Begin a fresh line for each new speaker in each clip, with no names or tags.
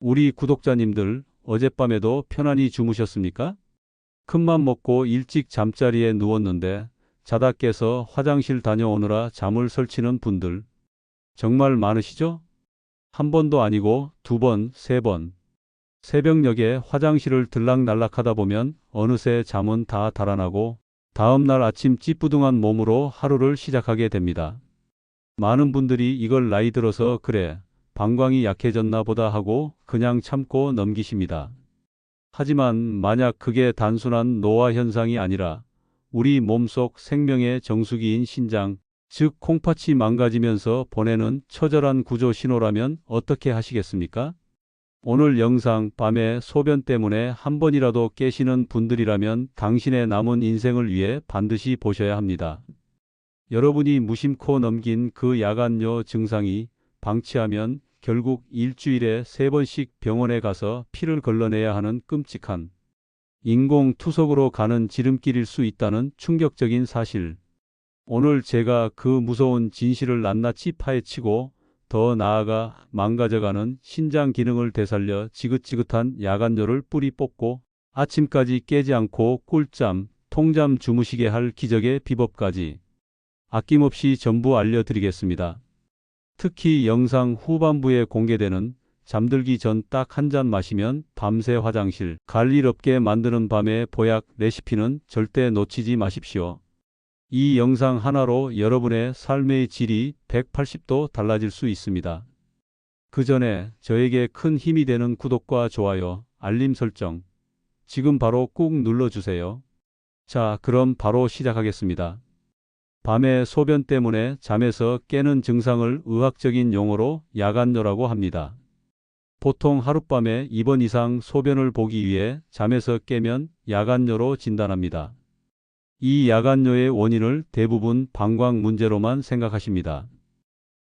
우리 구독자님들, 어젯밤에도 편안히 주무셨습니까? 큰맘 먹고 일찍 잠자리에 누웠는데 자다 깨서 화장실 다녀오느라 잠을 설치는 분들 정말 많으시죠? 한 번도 아니고 두 번, 세 번. 새벽녘에 화장실을 들락날락하다 보면 어느새 잠은 다 달아나고 다음날 아침 찌뿌둥한 몸으로 하루를 시작하게 됩니다. 많은 분들이 이걸 나이 들어서 그래, 방광이 약해졌나 보다 하고 그냥 참고 넘기십니다. 하지만 만약 그게 단순한 노화 현상이 아니라 우리 몸속 생명의 정수기인 신장, 즉 콩팥이 망가지면서 보내는 처절한 구조 신호라면 어떻게 하시겠습니까? 오늘 영상 밤에 소변 때문에 한 번이라도 깨시는 분들이라면 당신의 남은 인생을 위해 반드시 보셔야 합니다. 여러분이 무심코 넘긴 그 야간요 증상이 방치하면 결국 일주일에 3번씩 병원에 가서 피를 걸러내야 하는 끔찍한 인공투석으로 가는 지름길일 수 있다는 충격적인 사실. 오늘 제가 그 무서운 진실을 낱낱이 파헤치고 더 나아가 망가져가는 신장 기능을 되살려 지긋지긋한 야간뇨를 뿌리 뽑고 아침까지 깨지 않고 꿀잠, 통잠 주무시게 할 기적의 비법까지 아낌없이 전부 알려드리겠습니다. 특히 영상 후반부에 공개되는 잠들기 전 딱 한 잔 마시면 밤새 화장실 갈 일 없게 만드는 밤의 보약 레시피는 절대 놓치지 마십시오. 이 영상 하나로 여러분의 삶의 질이 180도 달라질 수 있습니다. 그 전에 저에게 큰 힘이 되는 구독과 좋아요, 알림 설정 지금 바로 꾹 눌러주세요. 자, 그럼 바로 시작하겠습니다. 밤에 소변 때문에 잠에서 깨는 증상을 의학적인 용어로 야간뇨라고 합니다. 보통 하룻밤에 2번 이상 소변을 보기 위해 잠에서 깨면 야간뇨로 진단합니다. 이 야간뇨의 원인을 대부분 방광 문제로만 생각하십니다.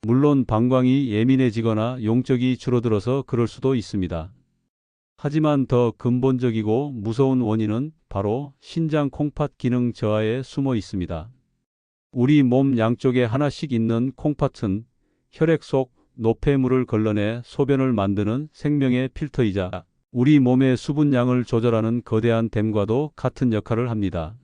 물론 방광이 예민해지거나 용적이 줄어들어서 그럴 수도 있습니다. 하지만 더 근본적이고 무서운 원인은 바로 신장 콩팥 기능 저하에 숨어 있습니다. 우리 몸 양쪽에 하나씩 있는 콩팥은 혈액 속 노폐물을 걸러내 소변을 만드는 생명의 필터이자 우리 몸의 수분량을 조절하는 거대한 댐과도 같은 역할을 합니다.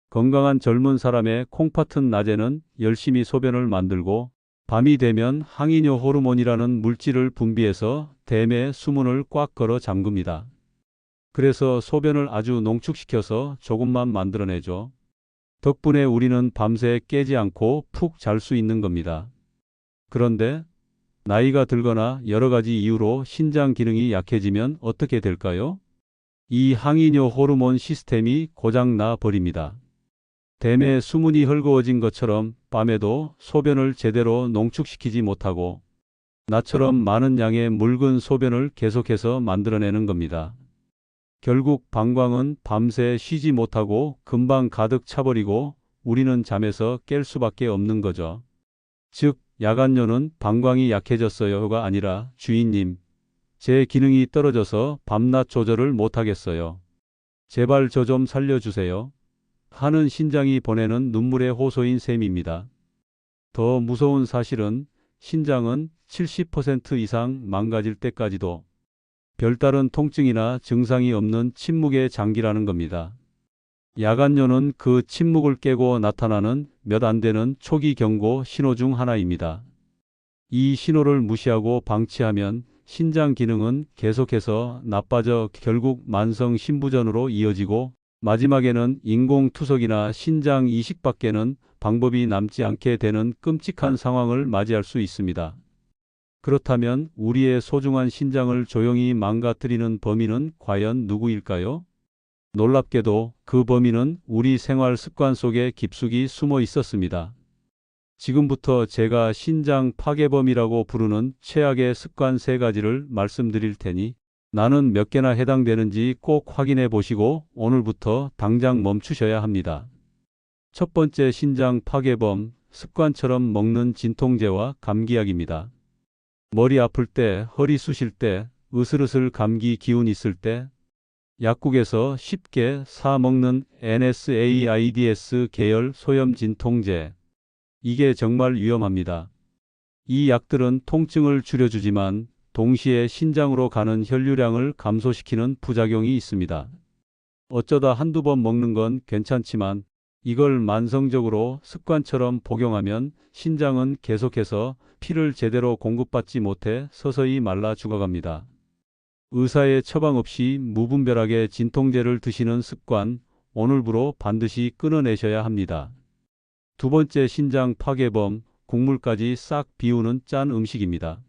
건강한 젊은 사람의 콩팥은 낮에는 열심히 소변을 만들고 밤이 되면 항이뇨 호르몬이라는 물질을 분비해서 댐의 수문을 꽉 걸어 잠급니다. 그래서 소변을 아주 농축시켜서 조금만 만들어내죠. 덕분에 우리는 밤새 깨지 않고 푹 잘 수 있는 겁니다. 그런데 나이가 들거나 여러 가지 이유로 신장 기능이 약해지면 어떻게 될까요? 이 항이뇨 호르몬 시스템이 고장 나 버립니다. 댐의 수문이 헐거워진 것처럼 밤에도 소변을 제대로 농축시키지 못하고 나처럼 많은 양의 묽은 소변을 계속해서 만들어내는 겁니다. 결국 방광은 밤새 쉬지 못하고 금방 가득 차버리고 우리는 잠에서 깰 수밖에 없는 거죠. 즉, 야간뇨는 방광이 약해졌어요가 아니라 주인님, 제 기능이 떨어져서 밤낮 조절을 못하겠어요. 제발 저 좀 살려주세요. 하는 신장이 보내는 눈물의 호소인 셈입니다. 더 무서운 사실은 신장은 70% 이상 망가질 때까지도 별다른 통증이나 증상이 없는 침묵의 장기라는 겁니다. 야간뇨는 그 침묵을 깨고 나타나는 몇 안 되는 초기 경고 신호 중 하나입니다. 이 신호를 무시하고 방치하면 신장 기능은 계속해서 나빠져 결국 만성 신부전으로 이어지고 마지막에는 인공투석이나 신장 이식밖에는 방법이 남지 않게 되는 끔찍한 상황을 맞이할 수 있습니다. 그렇다면 우리의 소중한 신장을 조용히 망가뜨리는 범인은 과연 누구일까요? 놀랍게도 그 범인은 우리 생활 습관 속에 깊숙이 숨어 있었습니다. 지금부터 제가 신장 파괴범이라고 부르는 최악의 습관 3가지를 말씀드릴 테니 나는 몇 개나 해당되는지 꼭 확인해 보시고 오늘부터 당장 멈추셔야 합니다. 첫 번째 신장 파괴범, 습관처럼 먹는 진통제와 감기약입니다. 머리 아플 때, 허리 쑤실 때, 으슬으슬 감기 기운 있을 때 약국에서 쉽게 사 먹는 NSAIDs 계열 소염 진통제. 이게 정말 위험합니다. 이 약들은 통증을 줄여주지만 동시에 신장으로 가는 혈류량을 감소시키는 부작용이 있습니다. 어쩌다 한두 번 먹는 건 괜찮지만 이걸 만성적으로 습관처럼 복용하면 신장은 계속해서 피를 제대로 공급받지 못해 서서히 말라 죽어갑니다. 의사의 처방 없이 무분별하게 진통제를 드시는 습관, 오늘부로 반드시 끊어내셔야 합니다. 두 번째 신장 파괴범, 국물까지 싹 비우는 짠 음식입니다.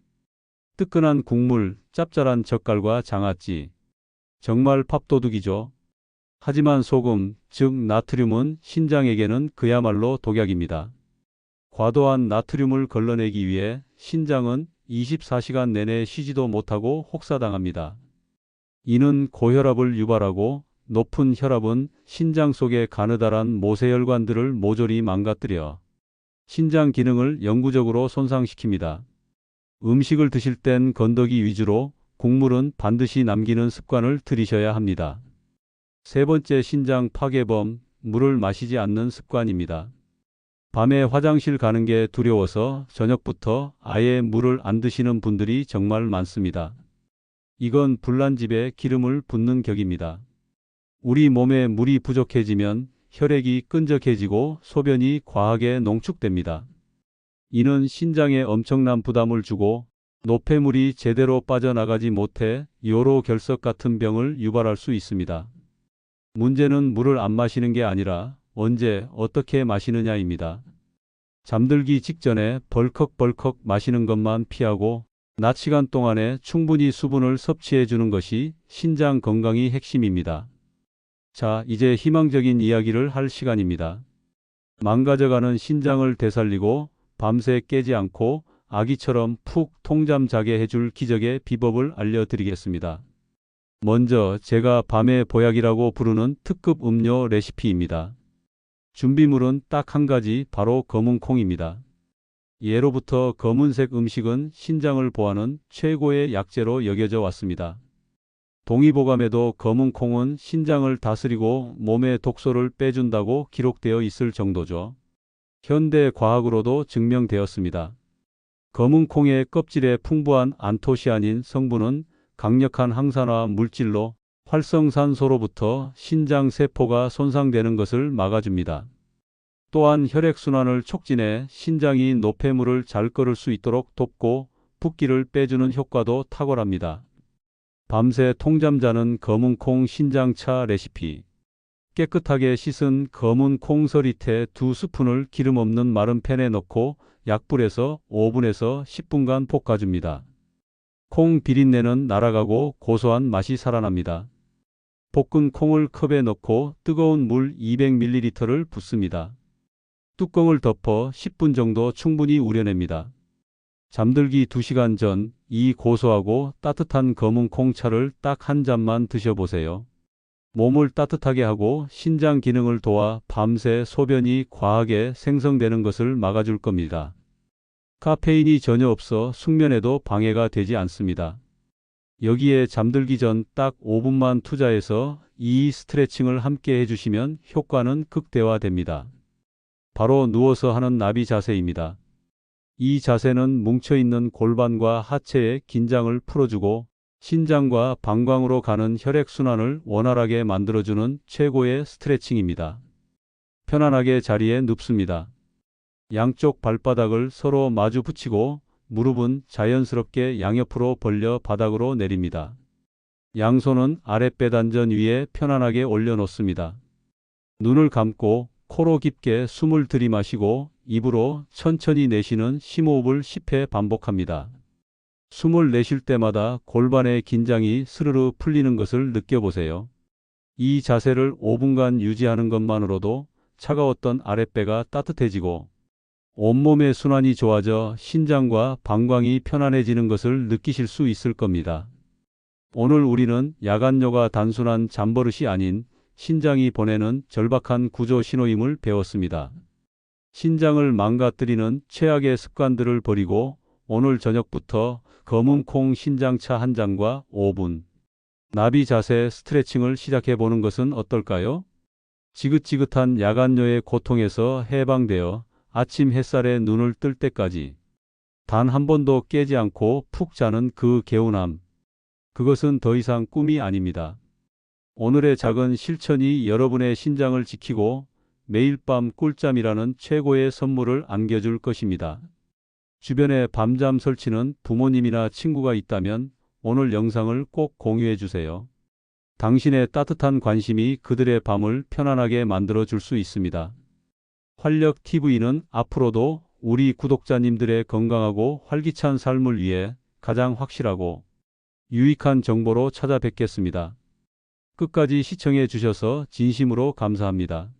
뜨끈한 국물, 짭짤한 젓갈과 장아찌. 정말 밥도둑이죠. 하지만 소금, 즉 나트륨은 신장에게는 그야말로 독약입니다. 과도한 나트륨을 걸러내기 위해 신장은 24시간 내내 쉬지도 못하고 혹사당합니다. 이는 고혈압을 유발하고 높은 혈압은 신장 속의 가느다란 모세혈관들을 모조리 망가뜨려 신장 기능을 영구적으로 손상시킵니다. 음식을 드실 땐 건더기 위주로 국물은 반드시 남기는 습관을 들이셔야 합니다. 세 번째 신장 파괴범, 물을 마시지 않는 습관입니다. 밤에 화장실 가는 게 두려워서 저녁부터 아예 물을 안 드시는 분들이 정말 많습니다. 이건 불난집에 기름을 붓는 격입니다. 우리 몸에 물이 부족해지면 혈액이 끈적해지고 소변이 과하게 농축됩니다. 이는 신장에 엄청난 부담을 주고 노폐물이 제대로 빠져나가지 못해 요로 결석 같은 병을 유발할 수 있습니다. 문제는 물을 안 마시는 게 아니라 언제 어떻게 마시느냐입니다. 잠들기 직전에 벌컥벌컥 마시는 것만 피하고 낮 시간 동안에 충분히 수분을 섭취해 주는 것이 신장 건강이 핵심입니다. 자, 이제 희망적인 이야기를 할 시간입니다. 망가져가는 신장을 되살리고 밤새 깨지 않고 아기처럼 푹 통잠 자게 해줄 기적의 비법을 알려드리겠습니다. 먼저 제가 밤의 보약이라고 부르는 특급 음료 레시피입니다. 준비물은 딱 한 가지, 바로 검은 콩입니다. 예로부터 검은색 음식은 신장을 보하는 최고의 약재로 여겨져 왔습니다. 동의보감에도 검은 콩은 신장을 다스리고 몸의 독소를 빼준다고 기록되어 있을 정도죠. 현대 과학으로도 증명되었습니다. 검은 콩의 껍질에 풍부한 안토시아닌 성분은 강력한 항산화 물질로 활성산소로부터 신장 세포가 손상되는 것을 막아줍니다. 또한 혈액순환을 촉진해 신장이 노폐물을 잘 끌을 수 있도록 돕고 붓기를 빼주는 효과도 탁월합니다. 밤새 통잠 자는 검은 콩 신장차 레시피. 깨끗하게 씻은 검은 콩 서리태 2스푼을 기름 없는 마른 팬에 넣고 약불에서 5분에서 10분간 볶아줍니다. 콩 비린내는 날아가고 고소한 맛이 살아납니다. 볶은 콩을 컵에 넣고 뜨거운 물 200ml를 붓습니다. 뚜껑을 덮어 10분 정도 충분히 우려냅니다. 잠들기 2시간 전 이 고소하고 따뜻한 검은 콩차를 딱 한 잔만 드셔보세요. 몸을 따뜻하게 하고 신장 기능을 도와 밤새 소변이 과하게 생성되는 것을 막아줄 겁니다. 카페인이 전혀 없어 숙면에도 방해가 되지 않습니다. 여기에 잠들기 전 딱 5분만 투자해서 이 스트레칭을 함께 해주시면 효과는 극대화됩니다. 바로 누워서 하는 나비 자세입니다. 이 자세는 뭉쳐있는 골반과 하체의 긴장을 풀어주고 신장과 방광으로 가는 혈액순환을 원활하게 만들어주는 최고의 스트레칭입니다. 편안하게 자리에 눕습니다. 양쪽 발바닥을 서로 마주 붙이고 무릎은 자연스럽게 양옆으로 벌려 바닥으로 내립니다. 양손은 아랫배 단전 위에 편안하게 올려놓습니다. 눈을 감고 코로 깊게 숨을 들이마시고 입으로 천천히 내쉬는 심호흡을 10회 반복합니다. 숨을 내쉴 때마다 골반의 긴장이 스르르 풀리는 것을 느껴보세요. 이 자세를 5분간 유지하는 것만으로도 차가웠던 아랫배가 따뜻해지고 온몸의 순환이 좋아져 신장과 방광이 편안해지는 것을 느끼실 수 있을 겁니다. 오늘 우리는 야간 요가 단순한 잠버릇이 아닌 신장이 보내는 절박한 구조 신호임을 배웠습니다. 신장을 망가뜨리는 최악의 습관들을 버리고 오늘 저녁부터 검은 콩 신장차 한 잔과 5분 나비 자세 스트레칭을 시작해 보는 것은 어떨까요? 지긋지긋한 야간요의 고통에서 해방되어 아침 햇살에 눈을 뜰 때까지 단 한 번도 깨지 않고 푹 자는 그 개운함. 그것은 더 이상 꿈이 아닙니다. 오늘의 작은 실천이 여러분의 신장을 지키고 매일 밤 꿀잠이라는 최고의 선물을 안겨줄 것입니다. 주변에 밤잠 설치는 부모님이나 친구가 있다면 오늘 영상을 꼭 공유해 주세요. 당신의 따뜻한 관심이 그들의 밤을 편안하게 만들어 줄 수 있습니다. 활력TV는 앞으로도 우리 구독자님들의 건강하고 활기찬 삶을 위해 가장 확실하고 유익한 정보로 찾아뵙겠습니다. 끝까지 시청해 주셔서 진심으로 감사합니다.